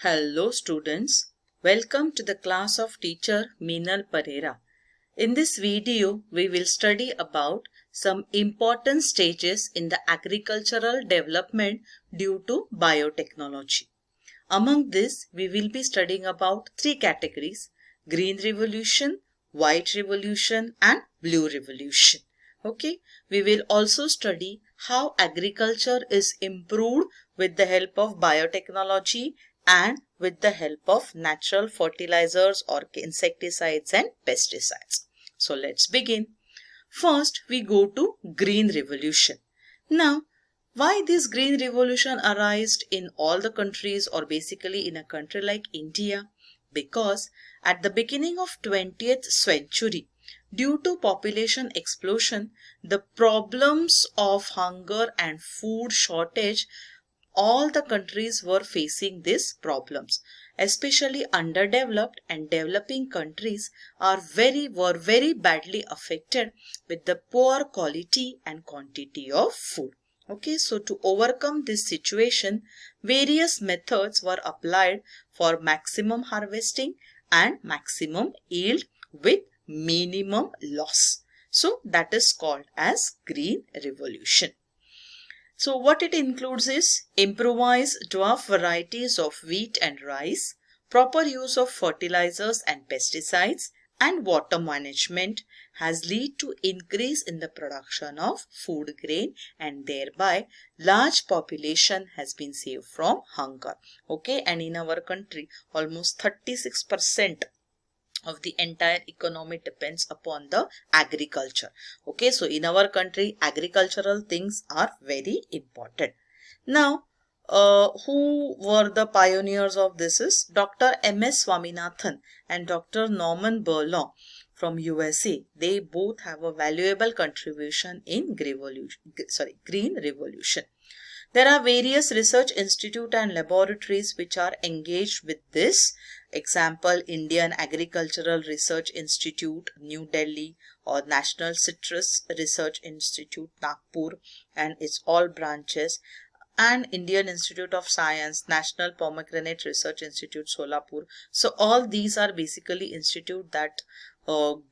Hello students, welcome to the class of teacher Meenal Pereira. In this video, we will study about some important stages in the agricultural development due to biotechnology. Among this, we will be studying about three categories: Green Revolution, White Revolution and Blue Revolution. Okay, we will also study how agriculture is improved with the help of biotechnology and with the help of natural fertilizers or insecticides and pesticides. So let's begin. First, we go to Green Revolution. Now, why this Green Revolution arose in all the countries or basically in a country like India? Because at the beginning of 20th century, due to population explosion, the problems of hunger and food shortage, all the countries were facing these problems. Especially underdeveloped and developing countries were very badly affected with the poor quality and quantity of food. Okay, so to overcome this situation, various methods were applied for maximum harvesting and maximum yield with minimum loss. So that is called as Green Revolution. So what it includes is improvised dwarf varieties of wheat and rice, proper use of fertilizers and pesticides, and water management has led to increase in the production of food grain, and thereby large population has been saved from hunger. Okay, and in our country almost 36% of the entire economy depends upon the agriculture. Okay, so in our country agricultural things are very important. Now who were the pioneers of this is Dr. M.S. Swaminathan and Dr. Norman Borlaug from USA. They both have a valuable contribution in Green Revolution. There are various research institutes and laboratories which are engaged with this. Example, Indian Agricultural Research Institute, New Delhi, or National Citrus Research Institute, Nagpur, and its all branches, and Indian Institute of Science, National Pomegranate Research Institute, Solapur. So all these are basically institute that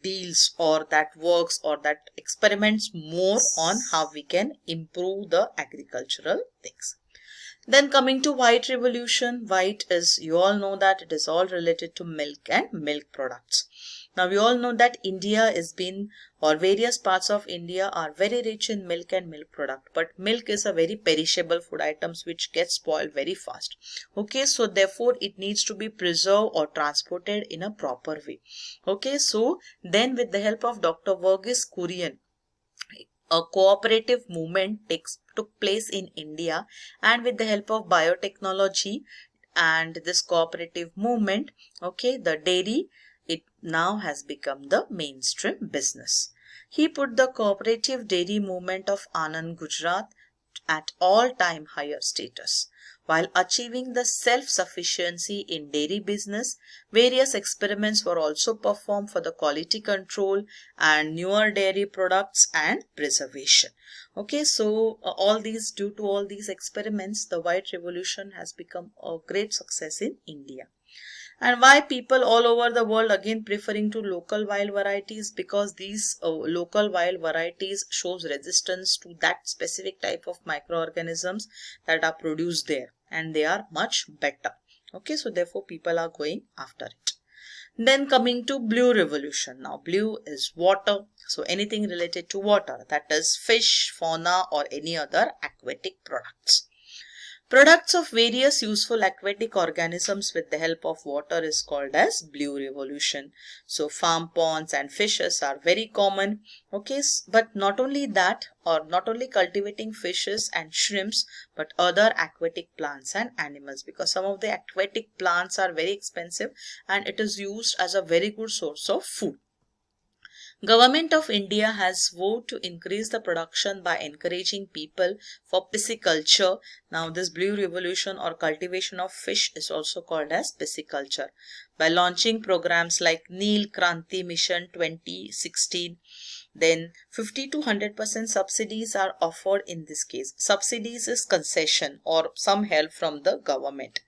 deals or that works or that experiments more on how we can improve the agricultural things. Then coming to White Revolution, white is, you all know that it is all related to milk and milk products. Now we all know that India has been, or various parts of India are very rich in milk and milk product, but milk is a very perishable food items which gets spoiled very fast. Okay, so therefore it needs to be preserved or transported in a proper way. Okay, so then with the help of Dr. Verghese Kurian, a cooperative movement took place in India, and with the help of biotechnology and this cooperative movement, okay, the dairy, it now has become the mainstream business. He put the cooperative dairy movement of Anand, Gujarat at all-time higher status. While achieving the self-sufficiency in dairy business, various experiments were also performed for the quality control and newer dairy products and preservation. Okay, so due to all these experiments, the White Revolution has become a great success in India. And why people all over the world again preferring to local wild varieties? Because these local wild varieties shows resistance to that specific type of microorganisms that are produced there, and they are much better. Okay, so therefore people are going after it. Then coming to Blue Revolution. Now blue is water, so anything related to water, that is fish, fauna or any other aquatic products. Products of various useful aquatic organisms with the help of water is called as Blue Revolution. So farm ponds and fishes are very common. Okay, but not only that, or not only cultivating fishes and shrimps, but other aquatic plants and animals, because some of the aquatic plants are very expensive and it is used as a very good source of food. Government of India has vowed to increase the production by encouraging people for pisciculture. Now this Blue Revolution or cultivation of fish is also called as pisciculture. By launching programs like Neel Kranti Mission 2016, then 50 to 100% subsidies are offered in this case. Subsidies is concession or some help from the government.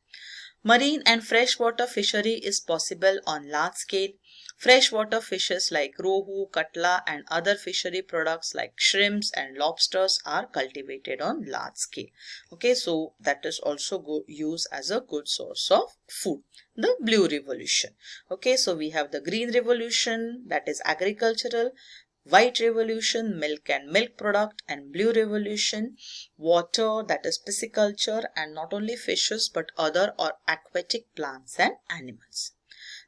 Marine and freshwater fishery is possible on large scale. Freshwater fishes like rohu, katla and other fishery products like shrimps and lobsters are cultivated on large scale. Okay, so that is also used as a good source of food. The blue revolution. Okay, so we have the green revolution, that is agricultural. White revolution, milk and milk product, and blue revolution, water, that is pisciculture, and not only fishes but other or aquatic plants and animals.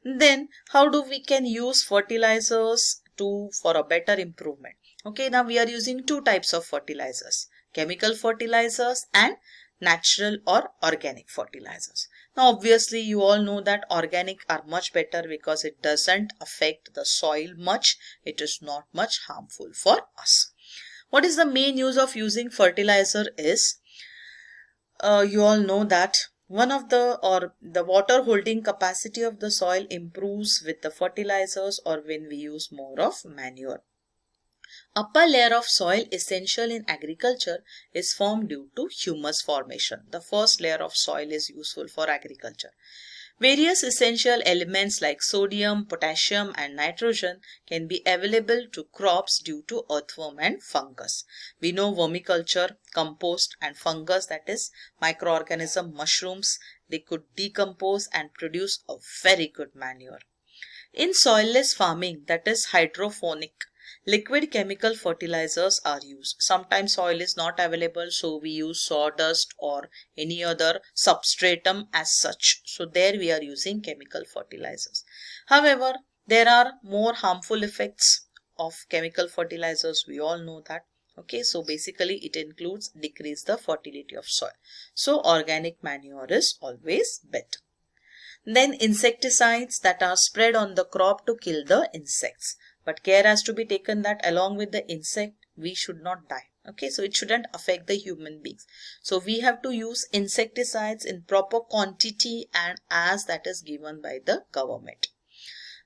Then how do we can use fertilizers for a better improvement? Okay, now we are using two types of fertilizers, chemical fertilizers and natural or organic fertilizers. Now obviously you all know that organic are much better because it doesn't affect the soil much. It is not much harmful for us. What is the main use of using fertilizer is, you all know that the water holding capacity of the soil improves with the fertilizers or when we use more of manure. Upper layer of soil essential in agriculture is formed due to humus formation. The first layer of soil is useful for agriculture. Various essential elements like sodium, potassium and nitrogen can be available to crops due to earthworm and fungus. We know vermiculture, compost and fungus, that is microorganism mushrooms, they could decompose and produce a very good manure. In soilless farming, that is hydroponic, liquid chemical fertilizers are used. Sometimes soil is not available, so we use sawdust or any other substratum as such. So there we are using chemical fertilizers. However, there are more harmful effects of chemical fertilizers. We all know that. Okay, so basically it includes decrease the fertility of soil. So organic manure is always better. Then insecticides that are spread on the crop to kill the insects. But care has to be taken that along with the insect, we should not die. Okay, so it shouldn't affect the human beings. So we have to use insecticides in proper quantity and as that is given by the government.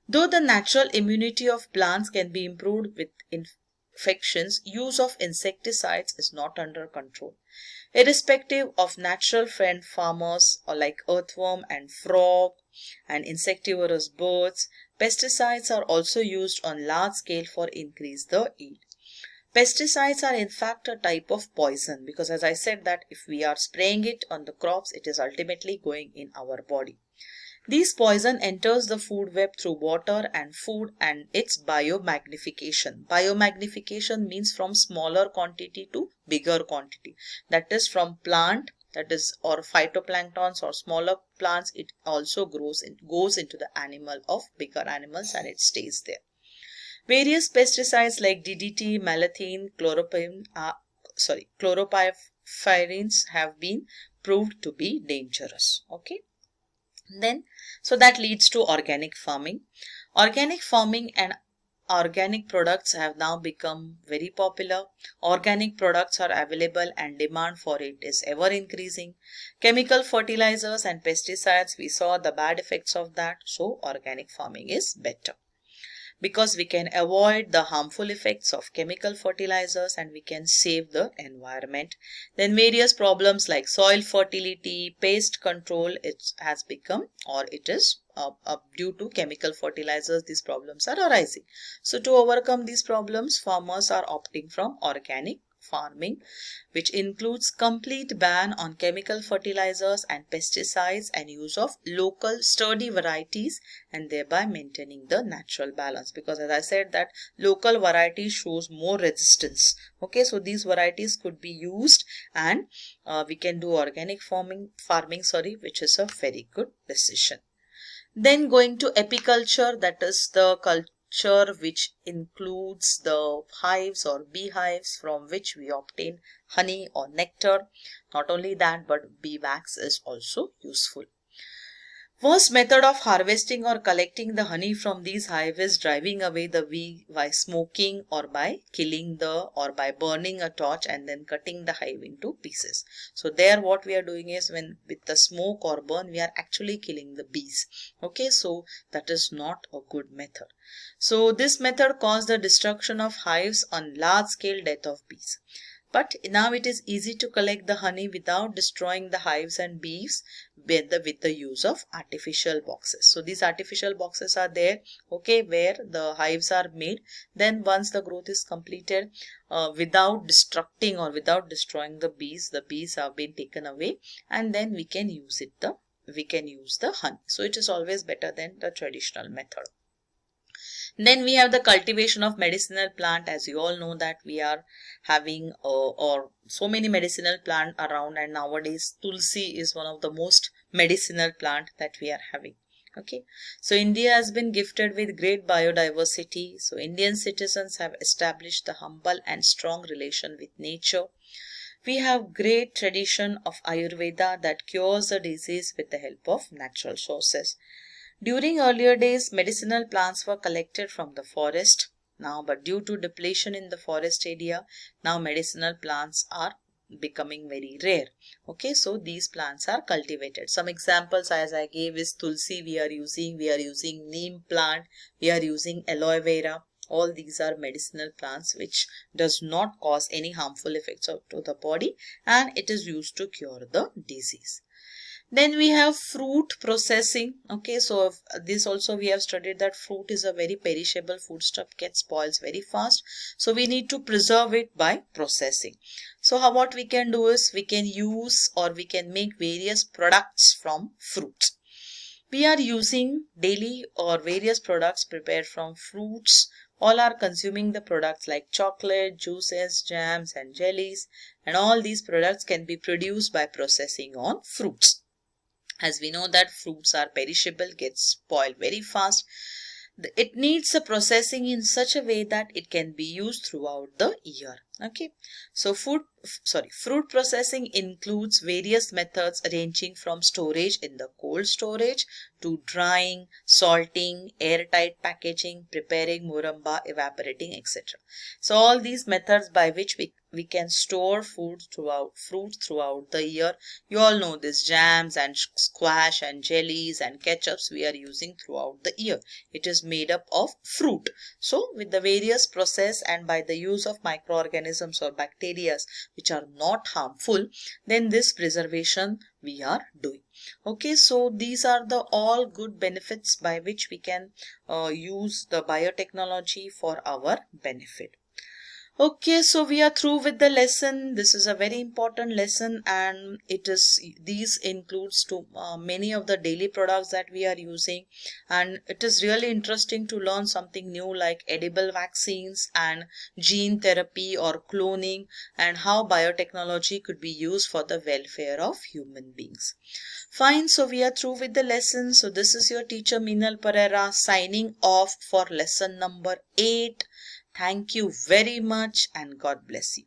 Though the natural immunity of plants can be improved with infections, use of insecticides is not under control. Irrespective of natural friend farmers or like earthworm and frog and insectivorous birds, pesticides are also used on large scale for increase the yield. Pesticides are in fact a type of poison because as I said that if we are spraying it on the crops, it is ultimately going in our body. This poison enters the food web through water and food and its biomagnification. Biomagnification means from smaller quantity to bigger quantity. That is from plant, that is or phytoplanktons or smaller plants, it also goes into the animal of bigger animals and it stays there. Various pesticides like DDT, malathion, chlorpyrifos have been proved to be dangerous. Okay. Then, so that leads to organic farming. Organic farming and organic products have now become very popular. Organic products are available and demand for it is ever increasing. Chemical fertilizers and pesticides, we saw the bad effects of that. So organic farming is better, because we can avoid the harmful effects of chemical fertilizers and we can save the environment. Then various problems like soil fertility, pest control, it has become or it is due to chemical fertilizers, these problems are arising. So to overcome these problems, farmers are opting from organic farming, which includes complete ban on chemical fertilizers and pesticides and use of local sturdy varieties and thereby maintaining the natural balance, because as I said that local variety shows more resistance. Okay, so these varieties could be used and we can do organic farming, which is a very good decision. Then going to apiculture, that is the culture which includes the hives or beehives from which we obtain honey or nectar. Not only that, but bee wax is also useful. First method of harvesting or collecting the honey from these hives is driving away the bee by smoking or by killing or by burning a torch and then cutting the hive into pieces. So there what we are doing is when with the smoke or burn we are actually killing the bees. Okay, so that is not a good method. So this method caused the destruction of hives on large scale death of bees. But now it is easy to collect the honey without destroying the hives and bees with the use of artificial boxes. So these artificial boxes are there, okay, where the hives are made. Then once the growth is completed, without destructing or without destroying the bees have been taken away, and then we can use the honey. So it is always better than the traditional method. Then we have the cultivation of medicinal plant. As you all know that we are having or so many medicinal plant around, and nowadays tulsi is one of the most medicinal plant that we are having. Okay, so India has been gifted with great biodiversity. So Indian citizens have established the humble and strong relation with nature. We have great tradition of Ayurveda that cures the disease with the help of natural sources. During earlier days, medicinal plants were collected from the forest. But due to depletion in the forest area, now medicinal plants are becoming very rare. Okay, so these plants are cultivated. Some examples as I gave is tulsi we are using neem plant, we are using aloe vera. All these are medicinal plants which does not cause any harmful effects to the body, and it is used to cure the disease. Then we have fruit processing. Okay, so this also we have studied that fruit is a very perishable foodstuff, gets spoils very fast. So we need to preserve it by processing. So what we can do is we can use or we can make various products from fruits. We are using daily or various products prepared from fruits. All are consuming the products like chocolate, juices, jams and jellies, and all these products can be produced by processing on fruits. As we know that fruits are perishable, get spoiled very fast. It needs a processing in such a way that it can be used throughout the year. Okay, so fruit processing includes various methods ranging from storage in the cold storage to drying, salting, airtight packaging, preparing muramba, evaporating, etc. So all these methods by which we can store fruit throughout the year. You all know this, jams and squash and jellies and ketchups we are using throughout the year. It is made up of fruit. So with the various process and by the use of microorganisms or bacteria which are not harmful, then this preservation we are doing. Okay, so these are the all good benefits by which we can use the biotechnology for our benefit. Okay, so we are through with the lesson. This is a very important lesson, and these includes to many of the daily products that we are using, and it is really interesting to learn something new like edible vaccines and gene therapy or cloning, and how biotechnology could be used for the welfare of human beings. Fine, so we are through with the lesson. So this is your teacher Meenal Pereira signing off for lesson number 8. Thank you very much and God bless you.